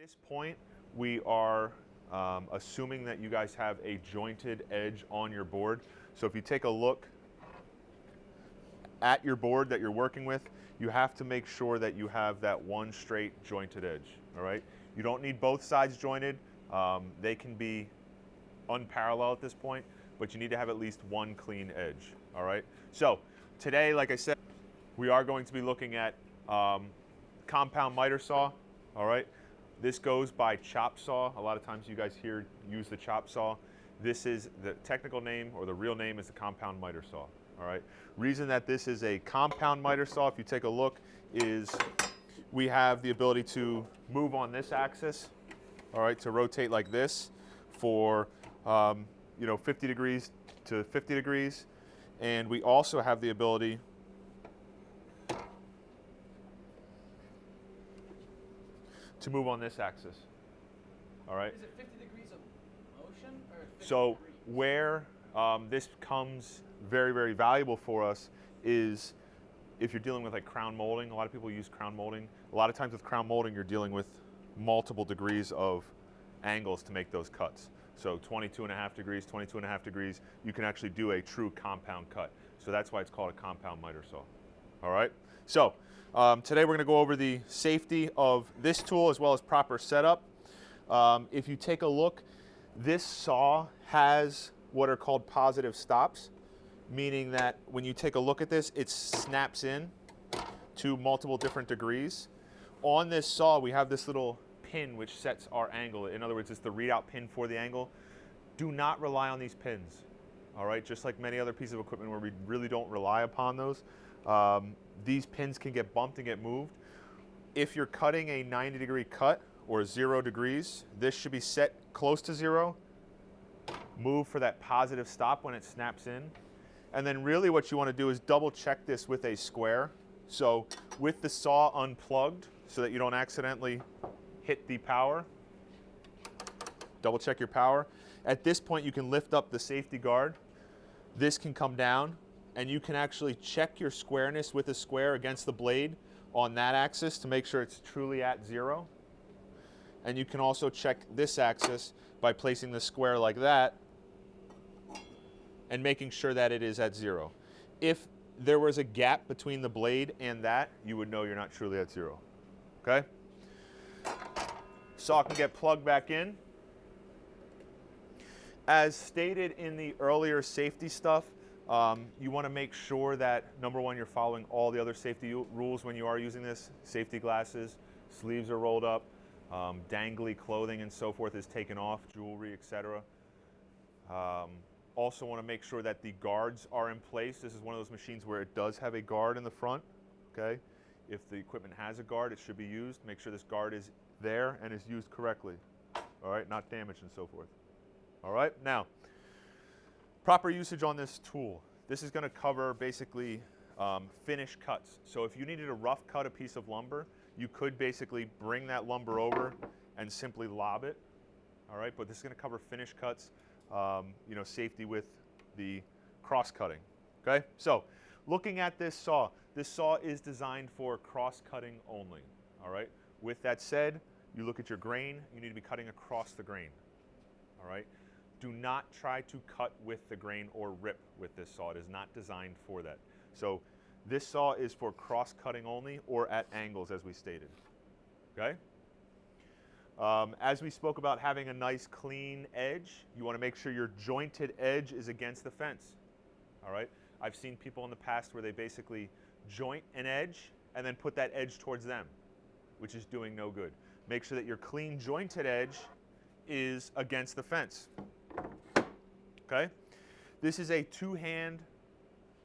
this point, we are assuming that you guys have a jointed edge on your board. So if you take a look at your board that you're working with, you have to make sure that you have that one straight jointed edge, all right? You don't need both sides jointed. They can be unparalleled at this point, but you need to have at least one clean edge, all right? So today, like I said, we are going to be looking at compound miter saw, all right? This goes by chop saw. A lot of times you guys use the chop saw. This is the technical name, or the real name is the compound miter saw, all right? Reason that this is a compound miter saw, if you take a look, is we have the ability to move on this axis, all right, to rotate like this for 50 degrees to 50 degrees. And we also have the ability to move on this axis, all right? Is it 50 degrees of motion or 50 So degrees? where this becomes very, very valuable for us is if you're dealing with like crown molding. A lot of people use crown molding. A lot of times with crown molding, you're dealing with multiple degrees of angles to make those cuts. So 22.5 degrees, 22.5 degrees, you can actually do a true compound cut. So that's why it's called a compound miter saw, all right? So today we're gonna go over the safety of this tool as well as proper setup. If you take a look, this saw has what are called positive stops, meaning that when you take a look at this, it snaps in to multiple different degrees. On this saw, we have this little pin which sets our angle. In other words, it's the readout pin for the angle. Do not rely on these pins, all right? Just like many other pieces of equipment where we really don't rely upon those. These pins can get bumped and get moved. If you're cutting a 90-degree cut or 0 degrees, this should be set close to 0. Move for that positive stop when it snaps in. And then really what you want to do is double check this with a square. So with the saw unplugged so that you don't accidentally hit the power, double check your power. At this point you can lift up the safety guard. This can come down and you can actually check your squareness with a square against the blade on that axis to make sure it's truly at 0. And you can also check this axis by placing the square like that and making sure that it is at 0. If there was a gap between the blade and that, you would know you're not truly at 0, okay? Saw can get plugged back in. As stated in the earlier safety stuff, you want to make sure that, number one, you're following all the other safety rules when you are using this. Safety glasses, sleeves are rolled up, dangly clothing and so forth is taken off, jewelry, etc. Also want to make sure that the guards are in place. This is one of those machines where it does have a guard in the front, okay? If the equipment has a guard, it should be used. Make sure this guard is there and is used correctly, all right? Not damaged and so forth, all right? Now, proper usage on this tool. This is going to cover basically finish cuts. So if you needed to rough cut a piece of lumber, you could basically bring that lumber over and simply lob it, all right? But this is going to cover finish cuts, safety with the cross cutting, okay? So looking at this saw is designed for cross cutting only, all right? With that said, you look at your grain, you need to be cutting across the grain, all right? Do not try to cut with the grain or rip with this saw. It is not designed for that. So this saw is for cross cutting only or at angles as we stated, okay? As we spoke about having a nice clean edge, you want to make sure your jointed edge is against the fence, all right? I've seen people in the past where they basically joint an edge and then put that edge towards them, which is doing no good. Make sure that your clean jointed edge is against the fence, okay? This is a two-hand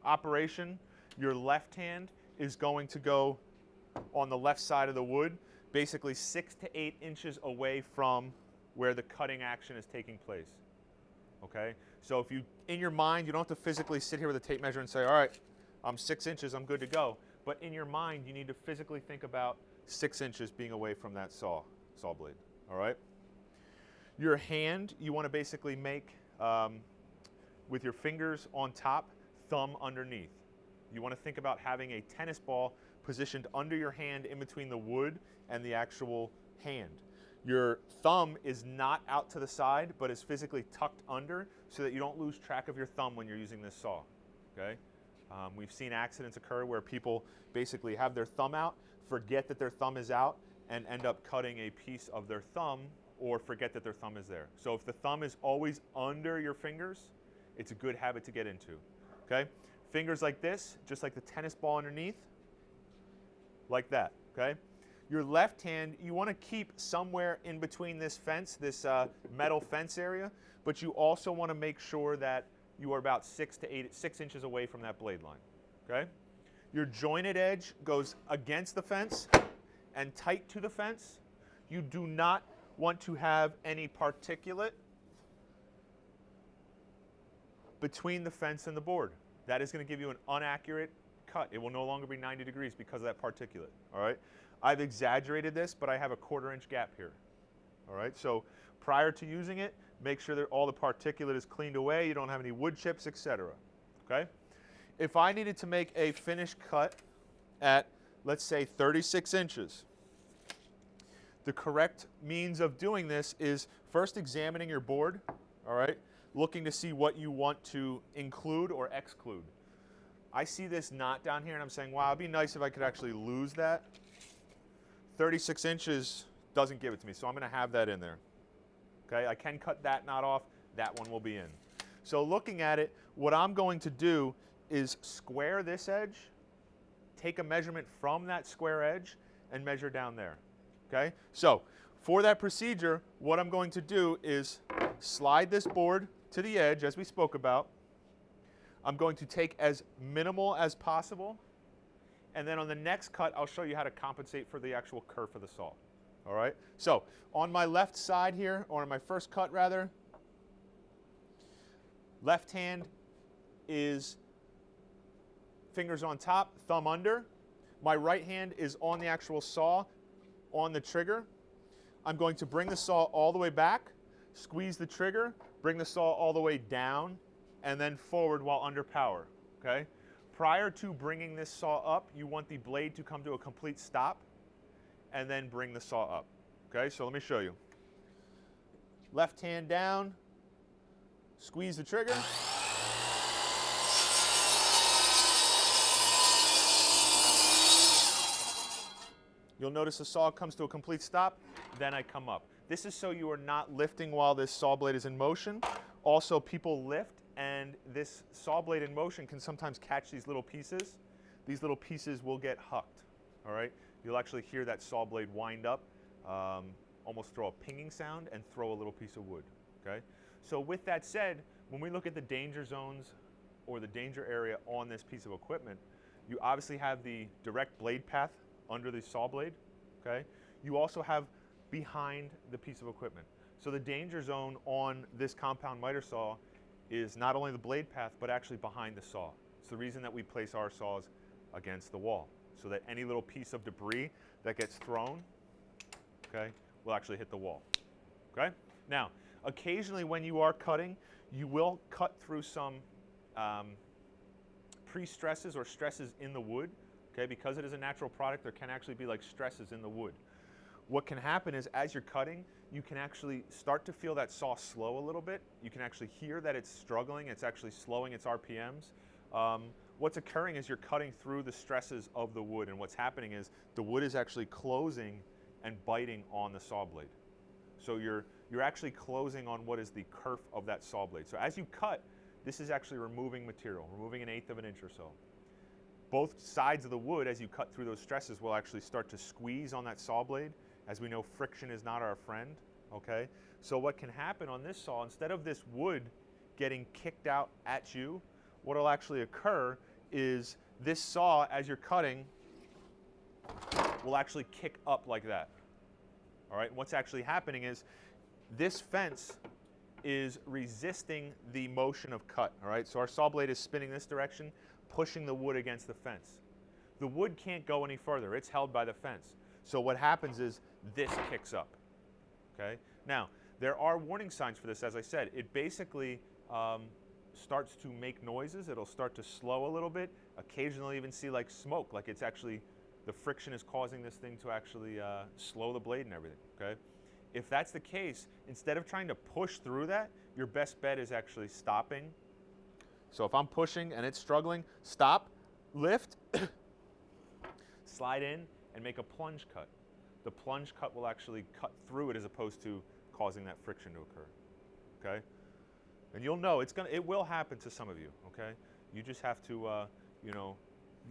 operation. Your left hand is going to go on the left side of the wood, basically 6 to 8 inches away from where the cutting action is taking place, okay? So if you, in your mind, you don't have to physically sit here with a tape measure and say, all right, I'm 6 inches, I'm good to go. But in your mind, you need to physically think about 6 inches being away from that saw blade, all right? Your hand, you want to basically make, with your fingers on top, thumb underneath. You want to think about having a tennis ball positioned under your hand in between the wood and the actual hand. Your thumb is not out to the side, but is physically tucked under so that you don't lose track of your thumb when you're using this saw, okay? We've seen accidents occur where people basically have their thumb out, forget that their thumb is out, and end up cutting a piece of their thumb or forget that their thumb is there. So if the thumb is always under your fingers, it's a good habit to get into, okay? Fingers like this, just like the tennis ball underneath, like that, okay? Your left hand, you want to keep somewhere in between this fence, this metal fence area, but you also want to make sure that you are about 6 inches away from that blade line, okay? Your jointed edge goes against the fence and tight to the fence. You do not want to have any particulate between the fence and the board. That is going to give you an inaccurate cut. It will no longer be 90 degrees because of that particulate, all right? I've exaggerated this, but I have a 1/4 inch gap here, all right? So prior to using it, make sure that all the particulate is cleaned away, you don't have any wood chips, etc., okay? If I needed to make a finished cut at, let's say, 36 inches, the correct means of doing this is first examining your board, all right? Looking to see what you want to include or exclude. I see this knot down here and I'm saying, wow, it'd be nice if I could actually lose that. 36 inches doesn't give it to me, so I'm gonna have that in there. Okay, I can cut that knot off, that one will be in. So looking at it, what I'm going to do is square this edge, take a measurement from that square edge, and measure down there. Okay, so for that procedure, what I'm going to do is slide this board to the edge, as we spoke about. I'm going to take as minimal as possible, and then on the next cut, I'll show you how to compensate for the actual kerf of the saw. All right, so on my left side here, or on my first cut rather, left hand is fingers on top, thumb under. My right hand is on the actual saw, on the trigger. I'm going to bring the saw all the way back, squeeze the trigger, bring the saw all the way down, and then forward while under power, okay? Prior to bringing this saw up, you want the blade to come to a complete stop, and then bring the saw up, okay? So let me show you. Left hand down, squeeze the trigger. You'll notice the saw comes to a complete stop, then I come up. This is so you are not lifting while this saw blade is in motion. Also, people lift, and this saw blade in motion can sometimes catch these little pieces. These little pieces will get hucked, all right? You'll actually hear that saw blade wind up, almost throw a pinging sound, and throw a little piece of wood, okay? So with that said, when we look at the danger zones or the danger area on this piece of equipment, you obviously have the direct blade path under the saw blade, okay? You also have behind the piece of equipment. So the danger zone on this compound miter saw is not only the blade path, but actually behind the saw. It's the reason that we place our saws against the wall, so that any little piece of debris that gets thrown, okay, will actually hit the wall, okay? Now, occasionally when you are cutting, you will cut through some pre-stresses or stresses in the wood, okay? Because it is a natural product, there can actually be like stresses in the wood. What can happen is as you're cutting, you can actually start to feel that saw slow a little bit. You can actually hear that it's struggling, it's actually slowing its RPMs. What's occurring is you're cutting through the stresses of the wood, and what's happening is the wood is actually closing and biting on the saw blade. So you're actually closing on what is the kerf of that saw blade. So as you cut, this is actually removing material, removing 1/8 of an inch or so. Both sides of the wood, as you cut through those stresses, will actually start to squeeze on that saw blade. As we know, friction is not our friend, okay? So what can happen on this saw, instead of this wood getting kicked out at you, what will actually occur is this saw, as you're cutting, will actually kick up like that, all right? And what's actually happening is this fence is resisting the motion of cut, all right? So our saw blade is spinning this direction, pushing the wood against the fence. The wood can't go any further, it's held by the fence. So what happens is this kicks up, okay? Now, there are warning signs for this, as I said. It basically starts to make noises. It'll start to slow a little bit, occasionally even see like smoke, like it's actually, the friction is causing this thing to actually slow the blade and everything, okay? If that's the case, instead of trying to push through that, your best bet is actually stopping. So if I'm pushing and it's struggling, stop, lift, slide in, and make a plunge cut. The plunge cut will actually cut through it as opposed to causing that friction to occur, okay? And you'll know, it will happen to some of you, okay? You just have to, you know,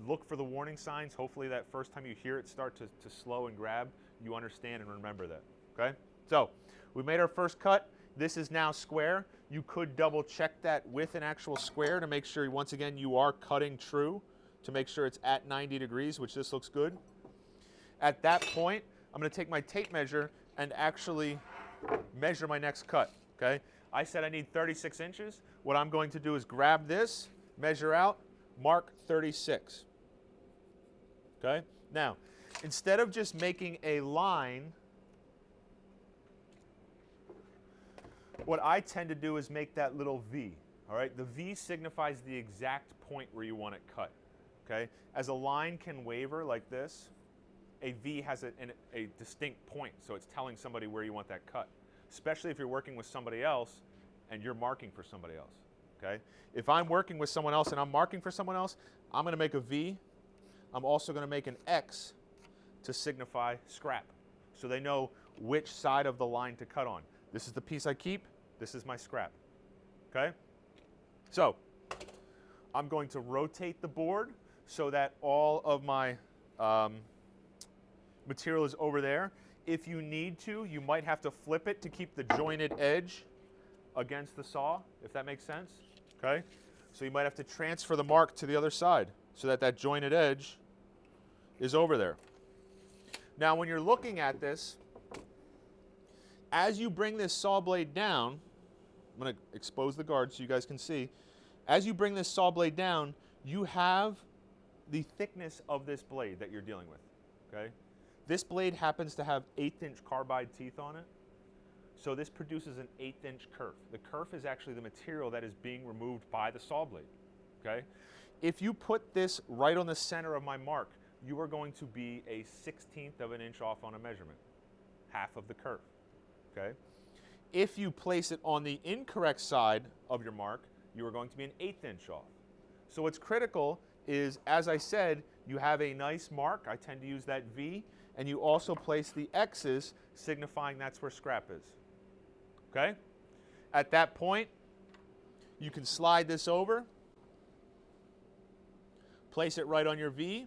look for the warning signs. Hopefully that first time you hear it start to slow and grab, you understand and remember that, okay? So we made our first cut. This is now square. You could double check that with an actual square to make sure, once again, you are cutting true, to make sure it's at 90 degrees, which this looks good. At that point, I'm going to take my tape measure and actually measure my next cut, okay? I said I need 36 inches. What I'm going to do is grab this, measure out, mark 36, okay? Now, instead of just making a line, what I tend to do is make that little V, all right? The V signifies the exact point where you want it cut, okay? As a line can waver like this, a V has a distinct point, so it's telling somebody where you want that cut, especially if you're working with somebody else and you're marking for somebody else, okay? If I'm working with someone else and I'm marking for someone else, I'm gonna make a V. I'm also gonna make an X to signify scrap, so they know which side of the line to cut on. This is the piece I keep, this is my scrap, okay? So, I'm going to rotate the board so that all of my material is over there. If you need to, you might have to flip it to keep the jointed edge against the saw, if that makes sense, okay? So you might have to transfer the mark to the other side so that that jointed edge is over there. Now when you're looking at this, as you bring this saw blade down, I'm going to expose the guard so you guys can see. As you bring this saw blade down, you have the thickness of this blade that you're dealing with, okay? This blade happens to have 1/8" carbide teeth on it, so this produces an 1/8" kerf. The kerf is actually the material that is being removed by the saw blade, okay? If you put this right on the center of my mark, you are going to be a 1/16 of an inch off on a measurement, half of the kerf, okay? If you place it on the incorrect side of your mark, you are going to be an 1/8" off. So what's critical is, as I said, you have a nice mark. I tend to use that V, and you also place the X's, signifying that's where scrap is, okay? At that point, you can slide this over, place it right on your V,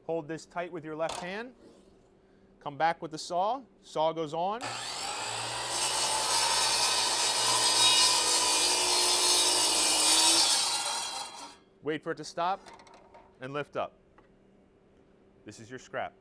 hold this tight with your left hand, come back with the saw goes on. Wait for it to stop and lift up. This is your scrap.